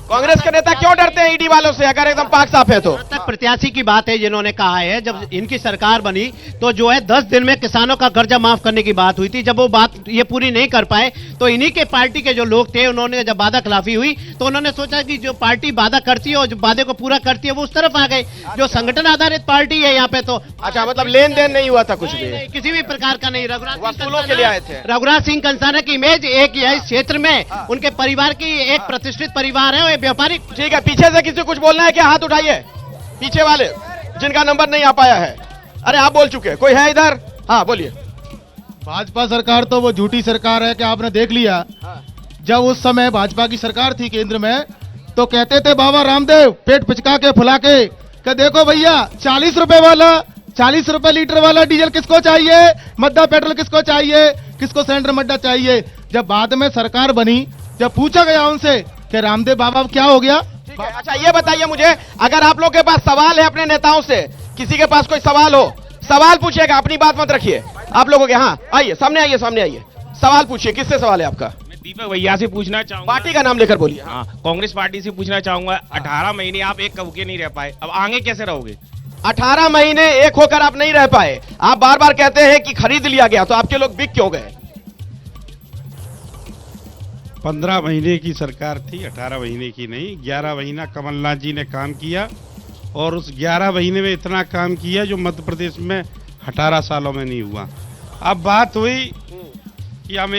कांग्रेस के नेता क्यों डरते हैं ईडी वालों से, अगर एकदम पाक साफ है तो? तक प्रत्याशी की बात है, जिन्होंने कहा है जब इनकी सरकार बनी तो जो है 10 दिन में किसानों का कर्जा माफ करने की बात हुई थी। जब वो बात ये पूरी नहीं कर पाए तो इन्हीं के पार्टी के जो लोग थे, उन्होंने जब वादा खिलाफी हुई तो उन्होंने सोचा कि जो पार्टी वादा करती है और जो वादे को पूरा करती है वो उस तरफ आ गए। जो संगठन आधारित पार्टी है यहाँ पे तो अच्छा, मतलब लेन देन नहीं हुआ था कुछ भी? नहीं, किसी भी प्रकार का नहीं। वसूलों के लिए आए थे। रघुराज सिंह कंसाना की इमेज एक ही है इस क्षेत्र में, उनके परिवार की एक प्रतिष्ठित परिवार है, व्यापारिक। ठीक है, पीछे से किसी कुछ बोलना है क्या? हाथ उठाइए, पीछे वाले जिनका नंबर नहीं आ पाया है। अरे आप बोल चुके, कोई है इधर? हाँ बोलिए। भाजपा सरकार तो वो झूठी सरकार है कि आपने देख लिया। जब उस समय भाजपा की सरकार थी केंद्र में तो कहते थे बाबा रामदेव पेट पिचका के फुला के कि देखो भैया 40 रुपए वाला 40 रुपए लीटर वाला डीजल किसको चाहिए, मड्डा पेट्रोल किसको चाहिए, किसको सिलेंडर मड्डा चाहिए। जब बाद में सरकार बनी, जब पूछा गया उनसे कि रामदेव बाबा क्या हो गया। ठीक है, अच्छा ये बताइए मुझे, अगर आप लोग के पास सवाल है अपने नेताओं से, किसी के पास कोई सवाल हो, सवाल पूछिएगा, अपनी बात मत रखिए आप लोगों के। हाँ आइए, सामने आइए, सामने आइए, सवाल पूछिए। किससे सवाल है आपका? दीपक भैया से पूछना चाहूंगा। पार्टी का नाम लेकर बोलिए। हाँ, कांग्रेस पार्टी से पूछना चाहूंगा। 18 महीने आप एक कबूके नहीं रह पाए, अब आगे कैसे रहोगे? 18 महीने एक होकर आप नहीं रह पाए। आप बार बार कहते हैं कि खरीद लिया गया, तो आपके लोग बिक क्यों गए? 15 महीने की सरकार थी, 18 महीने की नहीं। 11 महीना कमलनाथ जी ने काम किया और उस 11 महीने में इतना काम किया जो मध्य प्रदेश में 18 सालों में नहीं हुआ। अब बात हुई कि हम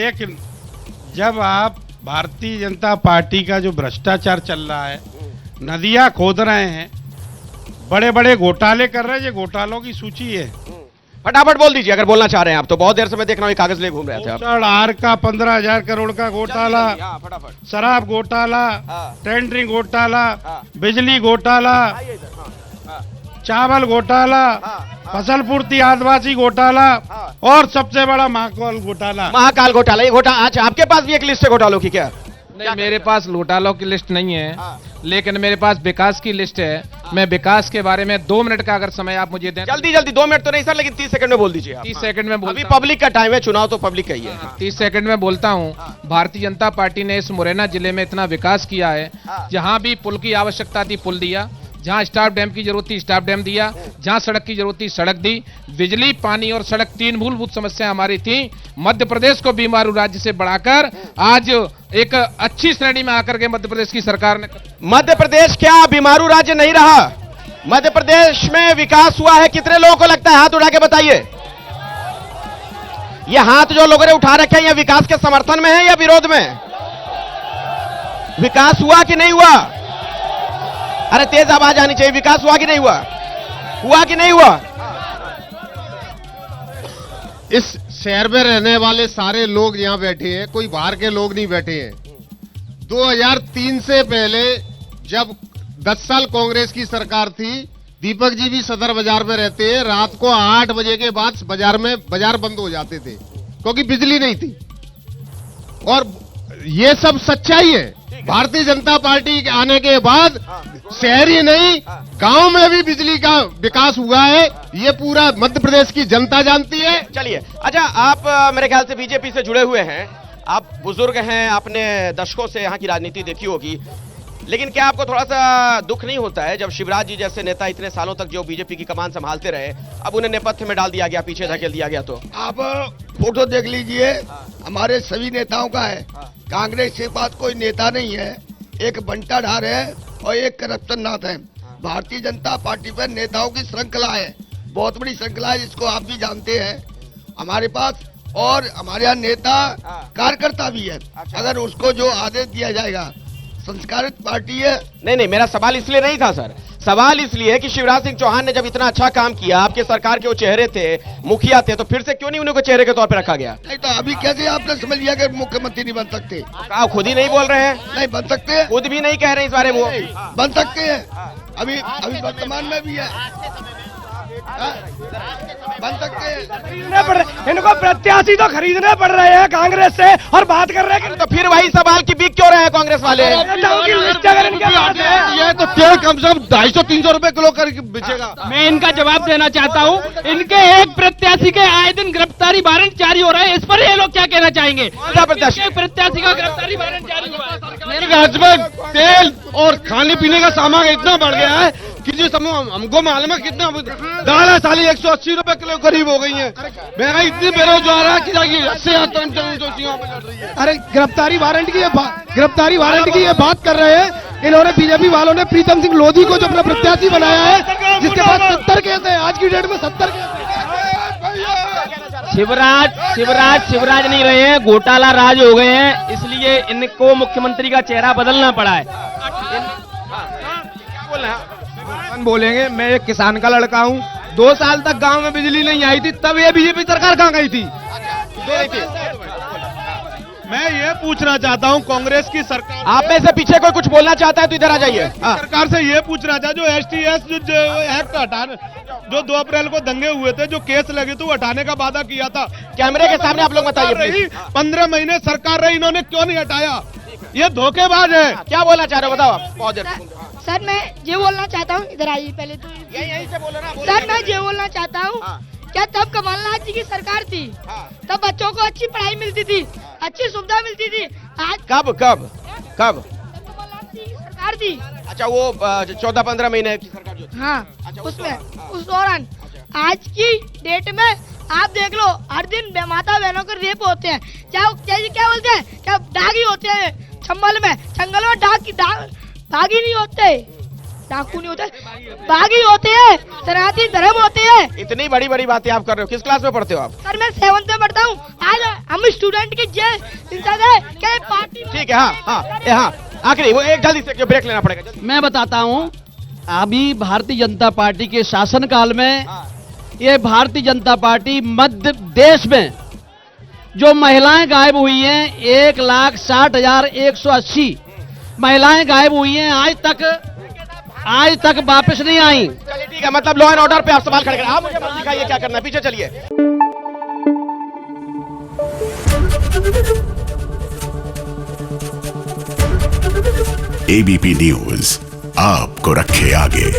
जब आप भारतीय जनता पार्टी का जो भ्रष्टाचार चल रहा है, नदियां खोद रहे हैं, बड़े बड़े घोटाले कर रहे हैं, ये घोटालों की सूची है। फटाफट बोल दीजिए अगर बोलना चाह रहे हैं आप तो। बहुत देर से मैं देख रहा हूँ कागज ले घूम रहे थे आप। आर का 15,000 करोड़ का घोटाला, फटाफट। शराब घोटाला, हाँ। टेंडरिंग घोटाला, हाँ। बिजली घोटाला, चावल घोटाला, फसल पूर्ति आदिवासी घोटाला और सबसे बड़ा महाकाल घोटाला। महाकाल घोटाला, ये घोटाला। अच्छा, आपके पास भी एक लिस्ट है घोटालों की क्या? नहीं, मेरे पास घोटालों की लिस्ट नहीं है, लेकिन मेरे पास विकास की लिस्ट है। मैं विकास के बारे में 2 मिनट का अगर समय आप मुझे दें। जल्दी जल्दी, 2 मिनट तो नहीं सर, लेकिन 30 सेकंड में बोल दीजिए आप। 30 सेकंड में अभी पब्लिक का टाइम है, चुनाव तो पब्लिक का ही है। 30 सेकंड में बोलता हूं। भारतीय जनता पार्टी ने इस मुरैना जिले में इतना विकास किया है, जहां भी पुल की आवश्यकता थी पुल दिया, जहां स्टाफ डैम की जरूरत थी स्टाफ डैम दिया, जहां सड़क की जरूरत थी सड़क दी। बिजली, पानी और सड़क 3 मूलभूत समस्या हमारी थी। मध्य प्रदेश को बीमारू राज्य से बढ़ाकर आज एक अच्छी श्रेणी में आकर के मध्य प्रदेश की सरकार ने। मध्य प्रदेश क्या बीमारू राज्य नहीं रहा? मध्य प्रदेश में विकास हुआ है। कितने लोगों को लगता है? हाथ उठा के बताइए। ये हाथ जो लोगों ने उठा रखे हैं, ये विकास के समर्थन में है या विरोध में? विकास हुआ कि नहीं हुआ? अरे तेज आवाज आनी चाहिए। विकास हुआ कि नहीं हुआ? हुआ कि नहीं हुआ? इस शहर में रहने वाले सारे लोग यहाँ बैठे हैं, कोई बाहर के लोग नहीं बैठे हैं। 2003 से पहले जब 10 साल कांग्रेस की सरकार थी, दीपक जी भी सदर बाजार में रहते हैं, रात को 8 बजे के बाद बाजार बंद हो जाते थे क्योंकि बिजली नहीं थी। और ये सब सच्चाई है। भारतीय जनता पार्टी के आने के बाद शहरी नहीं, गांव में भी बिजली का विकास हुआ है। ये पूरा मध्य प्रदेश की जनता जानती है। चलिए, अच्छा आप मेरे ख्याल से बीजेपी से जुड़े हुए हैं, आप बुजुर्ग हैं, आपने दशकों से यहाँ की राजनीति देखी होगी, लेकिन क्या आपको थोड़ा सा दुख नहीं होता है जब शिवराज जी जैसे नेता इतने सालों तक जो बीजेपी की कमान संभालते रहे, अब उन्हें नेपथ्य में डाल दिया गया, पीछे धकेल दिया गया? तो आप फोटो देख लीजिए, हमारे सभी नेताओं का है। कांग्रेस के पास कोई नेता नहीं है, एक बंटाढार है और एक करप्शन नाथ है। भारतीय जनता पार्टी पर नेताओं की श्रृंखला है, बहुत बड़ी श्रृंखला है, जिसको आप भी जानते हैं हमारे पास। और हमारे यहाँ नेता कार्यकर्ता भी है, अगर उसको जो आदेश दिया जाएगा। संस्कारित पार्टी है। नहीं, मेरा सवाल इसलिए नहीं था सर, सवाल इसलिए है कि शिवराज सिंह चौहान ने जब इतना अच्छा काम किया, आपके सरकार के वो चेहरे थे, मुखिया थे, तो फिर से क्यों नहीं उन्हें को चेहरे के तौर पर रखा गया? नहीं तो अभी कैसे आपने समझ लिया कि मुख्यमंत्री नहीं बन सकते? आप खुद ही नहीं बोल रहे हैं? नहीं बन सकते, खुद भी नहीं कह रहे इस बारे में। वो बन सकते हैं, अभी वर्तमान में भी है, बन सकते हैं। इनको प्रत्याशी तो खरीदने पड़ रहे हैं कांग्रेस से, और बात कर रहे हैं तो फिर वही सवाल की बिक क्यों रहे हैं कांग्रेस वाले? ये तो तेल कम से कम 250-300 रुपए किलो कर बेचेगा। मैं इनका जवाब देना चाहता हूँ। इनके एक प्रत्याशी के आए दिन गिरफ्तारी वारंट जारी हो रहे हैं, इस पर ये लोग क्या कहना चाहेंगे? प्रत्याशी प्रत्याशी का गिरफ्तारी वारंट जारी हुआ है। मेरे राज्य में तेल और खाने पीने का सामान इतना बढ़ गया है कि जो हमको मालूम है कितना दाल है साली 180 रुपए किलो करीब हो गई है। महंगाई इतनी बेरोजगार है कि अरे गिरफ्तारी वारंट की ये बात कर रहे हैं। इन्होंने बीजेपी वालों ने प्रीतम सिंह लोधी को जो अपना प्रत्याशी बनाया है, जिसके पास 70 केस है, आज की डेट में 70 केस। शिवराज नहीं रहे हैं, घोटाला राज हो गए हैं, इसलिए इनको मुख्यमंत्री का चेहरा बदलना पड़ा है। बोलेंगे, मैं एक किसान का लड़का हूँ, 2 साल तक गांव में बिजली नहीं आई थी, तब ये बीजेपी सरकार कहाँ गई थी? मैं ये पूछना चाहता हूँ कांग्रेस की सरकार, आप में से पीछे कोई कुछ बोलना चाहता है तो इधर आ जाइए। सरकार से ये पूछना चाहता जो STS जो एक्ट हटाने, जो 2 अप्रैल को दंगे हुए थे, जो केस लगे थे, वो हटाने का वादा किया था। कैमरे के सामने आप लोग बताइए प्लीज। 15 महीने सरकार रही, इन्होंने क्यों नहीं हटाया? ये धोखेबाज है। क्या बोलना चाह रहे हो बताओ आप। बहुत देर सर मैं ये बोलना चाहता हूँ, इधर आइए पहले तो। यहीं से बोलो ना। सर मैं ये बोलना चाहता हूँ, क्या तब कमलनाथ जी की सरकार थी, तब बच्चों को अच्छी पढ़ाई मिलती थी, अच्छी सुविधा मिलती थी। आज कब कमलनाथ जी की सरकार थी। अच्छा, वो 14-15 महीने की सरकार जो थी। हाँ, उसमें उस दौरान आज की डेट में आप देख लो, हर दिन माता बहनों के रेप होते हैं। क्या बोलते हैं, क्या डागी होते हैं जंगल में डागी नहीं होते, डाकू नहीं होते, बागी होते हैं, सनातनी धर्म होते हैं। इतनी बड़ी बड़ी बातें आप कर रहे हो। किस क्लास में पढ़ते हो आप? सर मैं 7th में पढ़ता हूँ। आज हम स्टूडेंट की क्या पार्टी। ठीक है। हाँ आखिरी वो एक जल्दी से ब्रेक लेना पड़ेगा। मैं बताता हूँ, अभी भारतीय जनता पार्टी के शासनकाल में ये भारतीय जनता पार्टी मध्य देश में जो महिलाएं गायब हुई हैं, 1,60,180 महिलाएं गायब हुई हैं, आज तक वापस नहीं आई। चलिए ठीक है, मतलब लॉ एंड ऑर्डर पे आप सवाल खड़े करें। आप मुझे मत दिखाइए क्या करना है, पीछे चलिए। ABP न्यूज आपको रखे आगे।